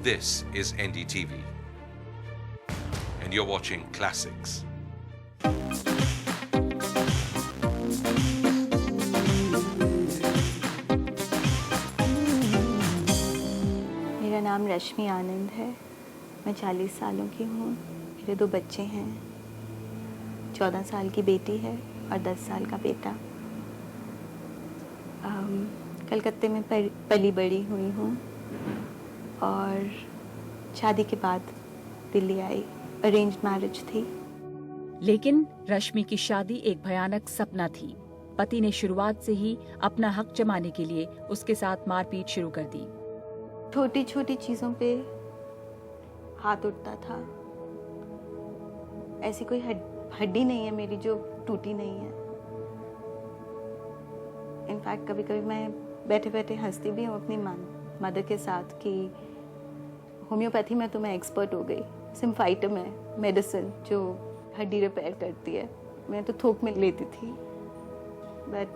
This is NDTV, and you're watching Classics. मेरा नाम रश्मि आनंद है। मैं 40 सालों की हूँ। मेरे 2 बच्चे हैं, 14 साल की बेटी है और 10 साल का बेटा। कलकत्ते में पली बड़ी हुई हूँ और शादी के बाद दिल्ली आई। अरेंज्ड मैरिज थी। लेकिन रश्मि की शादी एक भयानक सपना थी। पति ने शुरुआत से ही अपना हक जमाने के लिए उसके साथ मारपीट शुरू कर दी। छोटी छोटी चीज़ों पे हाथ उठता था। ऐसी कोई हड्डी नहीं है मेरी जो टूटी नहीं है। इनफैक्ट कभी कभी मैं बैठे बैठे हंसती भी हूँ अपनी मदर के साथ कि होम्योपैथी में तो मैं एक्सपर्ट हो गई। सिम्फाइटम में मेडिसिन जो हड्डी रिपेयर करती है, मैं तो थोक में लेती थी। But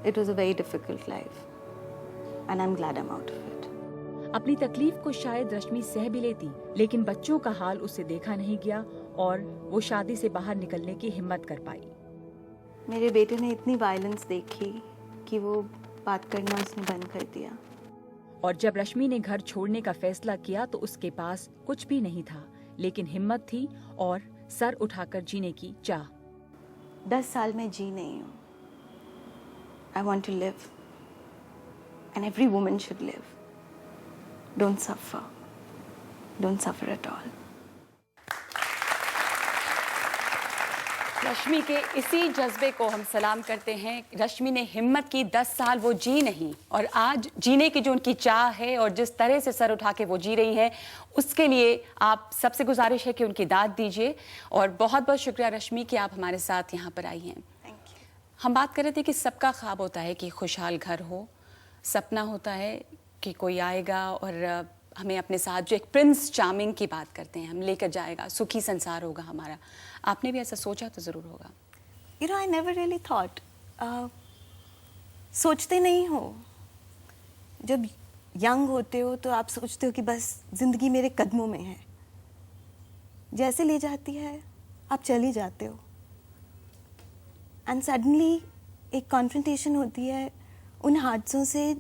it was a very difficult life and I am glad I am out of it. अपनी तकलीफ को शायद रश्मि सह भी लेती, लेकिन बच्चों का हाल उससे देखा नहीं गया और वो शादी से बाहर निकलने की हिम्मत कर पाई। मेरे बेटे ने इतनी वायलेंस देखी कि वो बात करना उसने बंद कर दिया। और जब रश्मि ने घर छोड़ने का फैसला किया तो उसके पास कुछ भी नहीं था, लेकिन हिम्मत थी और सर उठाकर जीने की चाह। 10 साल में जी नहीं हूँ। I want to live and every woman should live. Don't suffer at all. Rashmi के इसी जज्बे को हम सलाम करते हैं। रश्मि ने हिम्मत की, 10 साल वो जी नहीं और आज जीने की जो उनकी चाह है और जिस तरह से सर उठा के वो जी रही हैं, उसके लिए आप सबसे गुजारिश है कि उनकी दाद दीजिए। और बहुत बहुत शुक्रिया रश्मि कि आप हमारे साथ यहाँ पर आई हैं। Thank you. हम बात कर रहे थे कि सबका ख्वाब होता है कि खुशहाल घर हो, सपना होता है कि कोई आएगा और हमें अपने साथ, जो एक प्रिंस चार्मिंग की बात करते हैं, हम लेकर जाएगा, सुखी संसार होगा हमारा। आपने भी ऐसा सोचा तो ज़रूर होगा। You know, I never really thought. सोचते नहीं हो। जब यंग होते हो तो आप सोचते हो कि बस जिंदगी मेरे कदमों में है, जैसे ले जाती है आप चली जाते हो। एंड सडनली एक कॉन्फ्रंटेशन होती है उन हादसों से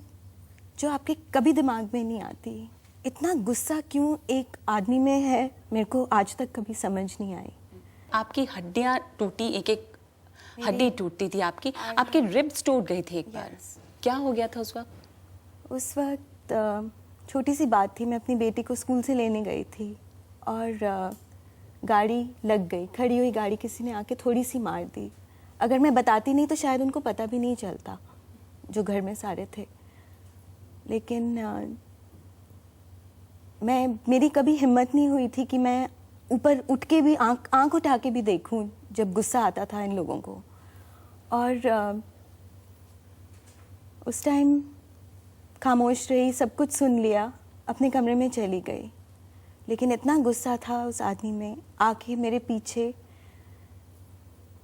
जो आपके कभी दिमाग में नहीं आती। इतना गुस्सा क्यों एक आदमी में है, मेरे को आज तक कभी समझ नहीं आई। आपकी हड्डियां टूटी, एक एक हड्डी टूटती थी आपकी रिब्स टूट गई थी एक बार। क्या हो गया था उस वक्त? उस वक्त छोटी सी बात थी। मैं अपनी बेटी को स्कूल से लेने गई थी और गाड़ी लग गई। खड़ी हुई गाड़ी किसी ने आके थोड़ी सी मार दी। अगर मैं बताती नहीं तो शायद उनको पता भी नहीं चलता, जो घर में सारे थे। लेकिन मेरी कभी हिम्मत नहीं हुई थी कि मैं ऊपर उठ के भी आंख उठा के भी देखूं जब गुस्सा आता था इन लोगों को। और उस टाइम खामोश रही, सब कुछ सुन लिया, अपने कमरे में चली गई। लेकिन इतना गुस्सा था उस आदमी में, आके मेरे पीछे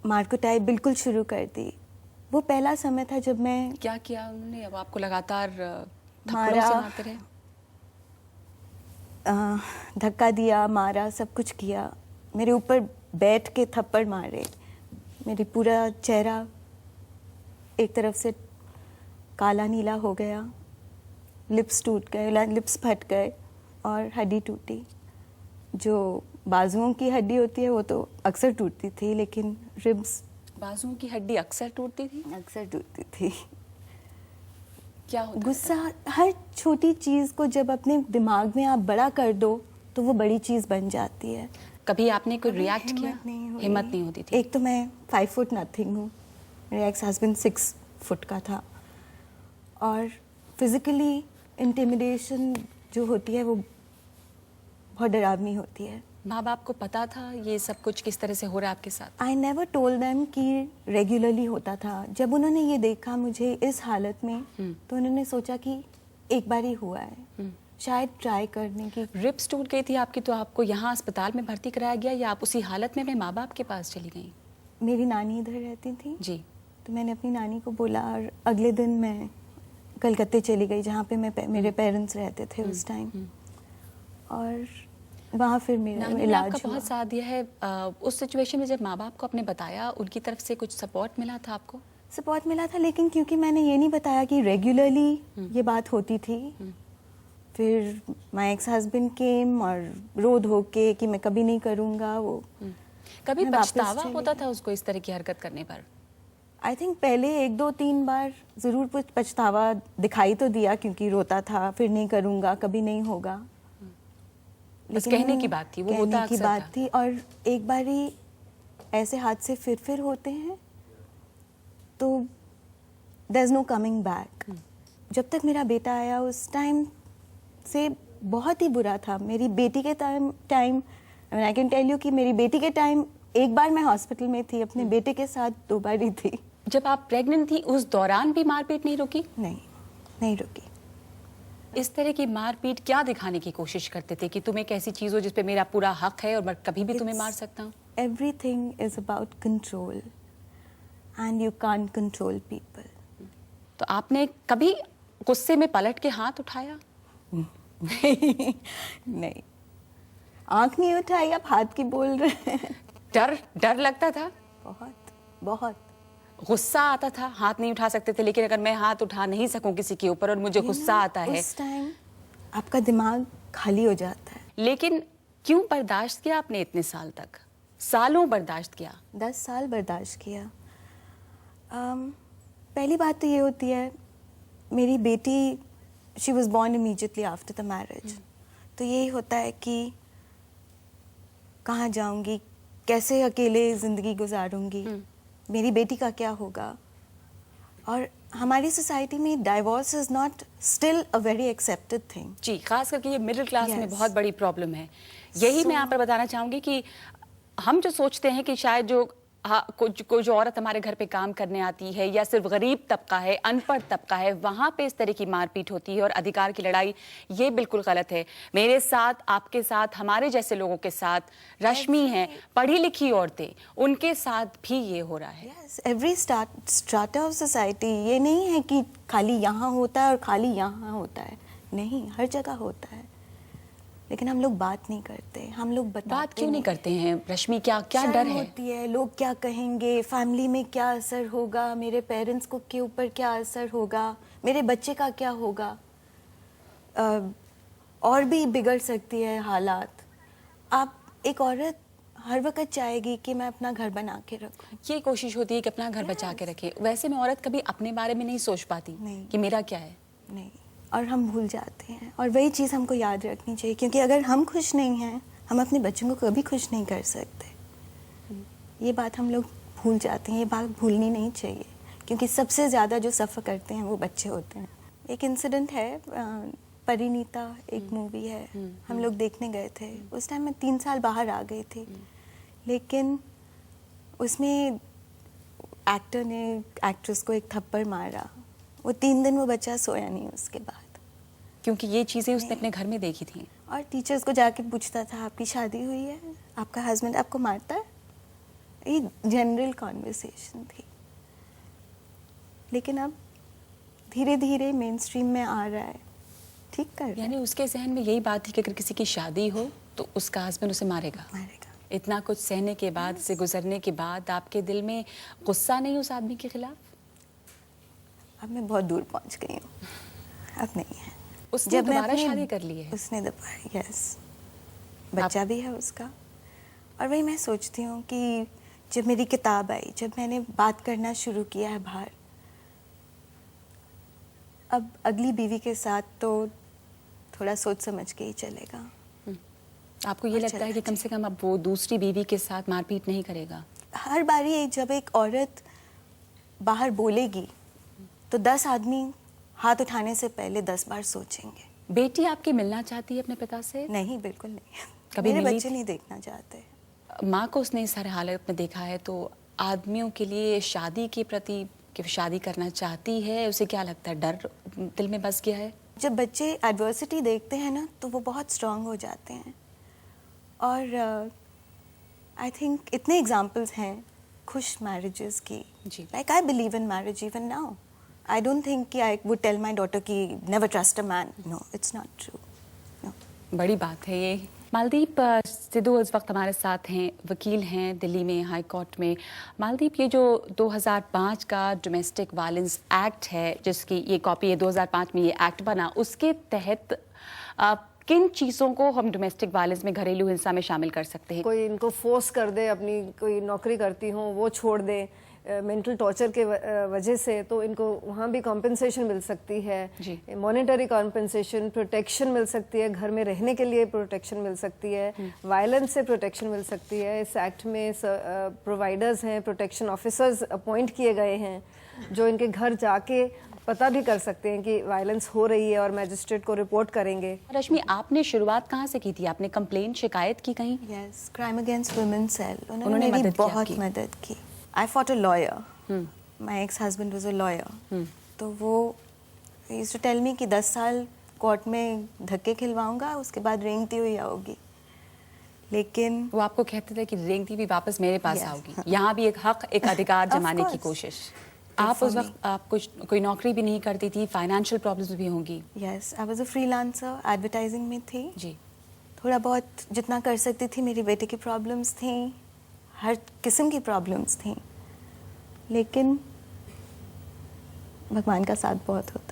मार कुटाई बिल्कुल शुरू कर दी। वो पहला समय था जब मैं। क्या किया उन्होंने? अब आपको लगातार थप्पड़ों मारा, से मारते रहे? धक्का दिया, मारा, सब कुछ किया। मेरे ऊपर बैठ के थप्पड़ मारे। मेरी पूरा चेहरा एक तरफ से काला नीला हो गया, लिप्स टूट गए, लिप्स फट गए और हड्डी टूटी। जो बाजुओं की हड्डी होती है वो तो अक्सर टूटती थी, लेकिन रिब्स। बाजुओं की हड्डी अक्सर टूटती थी? अक्सर टूटती थी। क्या होता गुस्सा, हर छोटी चीज़ को जब अपने दिमाग में आप बड़ा कर दो तो वो बड़ी चीज़ बन जाती है। कभी आपने कोई रिएक्ट किया? हिम्मत नहीं होती थी। एक तो मैं 5 फुट नथिंग हूँ, मेरा एक्स हस्बैंड 6 फुट का था। और फिजिकली इंटिमिडेशन जो होती है वो बहुत डरावनी होती है। माँ बाप को पता था ये सब कुछ किस तरह से हो रहा है आपके साथ? आई नेवर टोल्ड देम कि रेगुलरली होता था। जब उन्होंने ये देखा मुझे इस हालत में, तो उन्होंने सोचा कि एक बार ही हुआ है, शायद ट्राई करने की। रिब्स टूट गई थी आपकी, तो आपको यहाँ अस्पताल में भर्ती कराया गया या आप उसी हालत में अपने माँ बाप के पास चली गई? मेरी नानी इधर रहती थी जी। तो मैंने अपनी नानी को बोला और अगले दिन मैं कलकत्ते चली गई जहाँ पे मेरे पेरेंट्स रहते थे उस टाइम, और वहाँ फिर मेरा नानी ने इलाज आपका हुआ। बहुत साथ दिया है। उस सिचुएशन में जब माँ बाप को आपने बताया, उनकी तरफ से कुछ सपोर्ट मिला था आपको? सपोर्ट मिला था, लेकिन क्योंकि मैंने ये नहीं बताया कि रेगुलरली ये बात होती थी, फिर माय एक्स हस्बैंड केम और रो धो के कि मैं कभी नहीं करूँगा वो। कभी मैं वापस पछतावा चली होता गई। था उसको इस तरह की हरकत करने पर? आई थिंक पहले 1-2-3 बार ज़रूर कुछ पछतावा दिखाई तो दिया, क्योंकि रोता था, फिर नहीं करूँगा, कभी नहीं होगा। बस कहने की बात थी, वो होता कहने की अक्सर बात था। थी। और एक बार ही ऐसे हादसे फिर होते हैं तो there is no coming back. जब तक मेरा बेटा आया उस टाइम से बहुत ही बुरा था। मेरी बेटी के time I can tell you कि मेरी बेटी के टाइम एक बार मैं हॉस्पिटल में थी, अपने बेटे के साथ 2 बार ही थी। जब आप प्रेग्नेंट थी उस दौरान भी मारपीट नहीं रुकी? नहीं रुकी। इस तरह की मारपीट क्या दिखाने की कोशिश करते थे कि तुम एक ऐसी चीज हो जिस पे मेरा पूरा हक है और मैं कभी भी तुम्हें मार सकता हूँ? Everything is about control and you can't control people. तो आपने कभी गुस्से में पलट के हाथ उठाया? नहीं, आंख नहीं उठाई, आप हाथ की बोल रहे हैं। डर लगता था? बहुत। गुस्सा आता था? हाथ नहीं उठा सकते थे, लेकिन अगर मैं हाथ उठा नहीं सकूं किसी के ऊपर और मुझे गुस्सा आता है, उस टाइम आपका दिमाग खाली हो जाता है। लेकिन क्यों बर्दाश्त किया आपने इतने साल तक? सालों बर्दाश्त किया? 10 साल बर्दाश्त किया। पहली बात तो ये होती है, मेरी बेटी she was born immediately after the marriage, तो यही होता है कि कहाँ जाऊंगी, कैसे अकेले ज़िंदगी गुजारूंगी, मेरी बेटी का क्या होगा। और हमारी सोसाइटी में divorce is not still a very accepted thing. जी, खास करके ये मिडिल क्लास में Yes. बहुत बड़ी प्रॉब्लम है। यही मैं यहाँ पर बताना चाहूंगी कि हम जो सोचते हैं कि शायद जो कोई जो औरत हमारे घर पे काम करने आती है या सिर्फ गरीब तबका है, अनपढ़ तबका है, वहां पे इस तरह की मारपीट होती है और अधिकार की लड़ाई, ये बिल्कुल गलत है। मेरे साथ, आपके साथ, हमारे जैसे लोगों के साथ, रश्मि हैं, पढ़ी लिखी औरतें, उनके साथ भी ये हो रहा है। Yes, every strata of society. ये नहीं है कि खाली यहाँ होता है और खाली यहाँ होता है, नहीं, हर जगह होता है, लेकिन हम लोग बात नहीं करते, हम लोग बात क्यों नहीं करते हैं रश्मि? क्या शर्म डर है? होती है, लोग क्या कहेंगे, फैमिली में क्या असर होगा, मेरे पेरेंट्स को के ऊपर क्या असर होगा, मेरे बच्चे का क्या होगा, और भी बिगड़ सकती है हालात। आप एक औरत हर वक्त चाहेगी कि मैं अपना घर बना के रखूं। ये कोशिश होती है कि अपना घर बचा के रखे। वैसे में औरत कभी अपने बारे में नहीं सोच पाती नहीं। कि मेरा क्या है। नहीं, और हम भूल जाते हैं, और वही चीज़ हमको याद रखनी चाहिए, क्योंकि अगर हम खुश नहीं हैं, हम अपने बच्चों को कभी खुश नहीं कर सकते। ये बात हम लोग भूल जाते हैं, ये बात भूलनी नहीं चाहिए, क्योंकि सबसे ज़्यादा जो सफ़र करते हैं वो बच्चे होते हैं। एक इंसिडेंट है, परिणीता एक मूवी है, हम लोग देखने गए थे। उस टाइम मैं 3 साल बाहर आ गई थी, लेकिन उसमें एक्टर ने एक्ट्रेस को एक थप्पड़ मारा। वो 3 दिन वो बच्चा सोया नहीं उसके बाद। क्योंकि ये चीजें उसने अपने घर में देखी थी। और टीचर्स को जाके पूछता था, आपकी शादी हुई है, आपका हस्बैंड आपको मारता है। ये जनरल कॉन्वर्सेशन थी, लेकिन अब धीरे धीरे मेन स्ट्रीम में आ रहा है, ठीक कर रहा है। यानी उसके जहन में यही बात थी कि अगर किसी की शादी हो तो उसका हस्बैंड उसे मारेगा। इतना कुछ सहने के बाद, से गुजरने के बाद, आपके दिल में गुस्सा नहीं उस आदमी के खिलाफ? अब मैं बहुत दूर पहुंच गई हूँ, अब नहीं है। उसने मैं दोबारा अपने- शादी कर ली है? उसने दोबारा, यस, बच्चा भी है उसका। और वही मैं सोचती हूँ कि जब मेरी किताब आई, जब मैंने बात करना शुरू किया है बाहर, अब अगली बीवी के साथ तो थोड़ा सोच समझ के ही चलेगा। आपको ये और लगता है कि चलना कम से कम अब वो दूसरी बीवी के साथ मारपीट नहीं करेगा? हर बारी जब एक औरत बाहर बोलेगी तो 10 आदमी हाथ उठाने से पहले 10 बार सोचेंगे। बेटी आपकी मिलना चाहती है अपने पिता से? नहीं, बिल्कुल नहीं। कभी मेरे मिली बच्चे थी? नहीं देखना चाहते। माँ को उसने इस सारे हालत में देखा है, तो आदमियों के लिए शादी के प्रति, कि शादी करना चाहती है, उसे क्या लगता है, डर दिल में बस गया है? जब बच्चे एडवर्सिटी देखते हैं ना, तो वो बहुत स्ट्रांग हो जाते हैं। और आई थिंक इतने एग्जाम्पल्स हैं खुश मैरिजेस की। जी। Like I believe in marriage even now. I don't think कि I would tell my daughter कि never trust a man. No, it's not true. No. बड़ी बात है ये. मालदीप सिद्धू इस वक्त हमारे साथ हैं, वकील हैं दिल्ली में हाई कोर्ट में. मालदीप, ये जो 2005 का डोमेस्टिक वायलेंस एक्ट है, जिसकी ये कॉपी है, 2005 में ये एक्ट बना, उसके तहत किन चीज़ों को हम डोमेस्टिक वायलेंस में, घरेलू हिंसा में शामिल कर सकते हैं? कोई इनको फोर्स कर दे, अपनी कोई नौकरी करती हो वो छोड़ दे मेंटल टॉर्चर के वजह से, तो इनको वहाँ भी कॉम्पेंसेशन मिल सकती है. मॉनेटरी कॉम्पेंसेशन, प्रोटेक्शन मिल सकती है, घर में रहने के लिए प्रोटेक्शन मिल सकती है, वायलेंस से प्रोटेक्शन मिल सकती है. इस एक्ट में प्रोवाइडर्स हैं, प्रोटेक्शन ऑफिसर्स अपॉइंट किए गए हैं जो इनके घर जाके पता भी कर सकते हैं कि वायलेंस हो रही है और मैजिस्ट्रेट को रिपोर्ट करेंगे. रश्मि, आपने शुरुआत कहाँ से की थी? आपने कंप्लेन, शिकायत की कहीं? Yes, crime against women cell. उन्होंने मेरी मदद की बहुत आपकी? मदद की. I fought a lawyer. My ex husband was a lawyer. तो वो यूज्ड टू टेल मी कि 10 साल कोर्ट में धक्के खिलवाऊंगा, उसके बाद रेंगती हुई आओगी. लेकिन वो आपको कहते थे कि रेंगती भी वापस मेरे पास Yes. आओगी. यहाँ भी एक हक, एक अधिकार Of जमाने की course. कोशिश. Good आप for उस me. वक्त आप कुछ कोई नौकरी भी नहीं करती थी, फाइनेंशियल प्रॉब्लम्स भी होंगी. Yes, I was a freelancer, advertising में थी. जी. थोड़ा बहुत जितना कर सकती थी. मेरी बेटे की प्रॉब्लम्स थी, हर किस्म की प्रॉब्लम्स थी, लेकिन भगवान का साथ बहुत होता.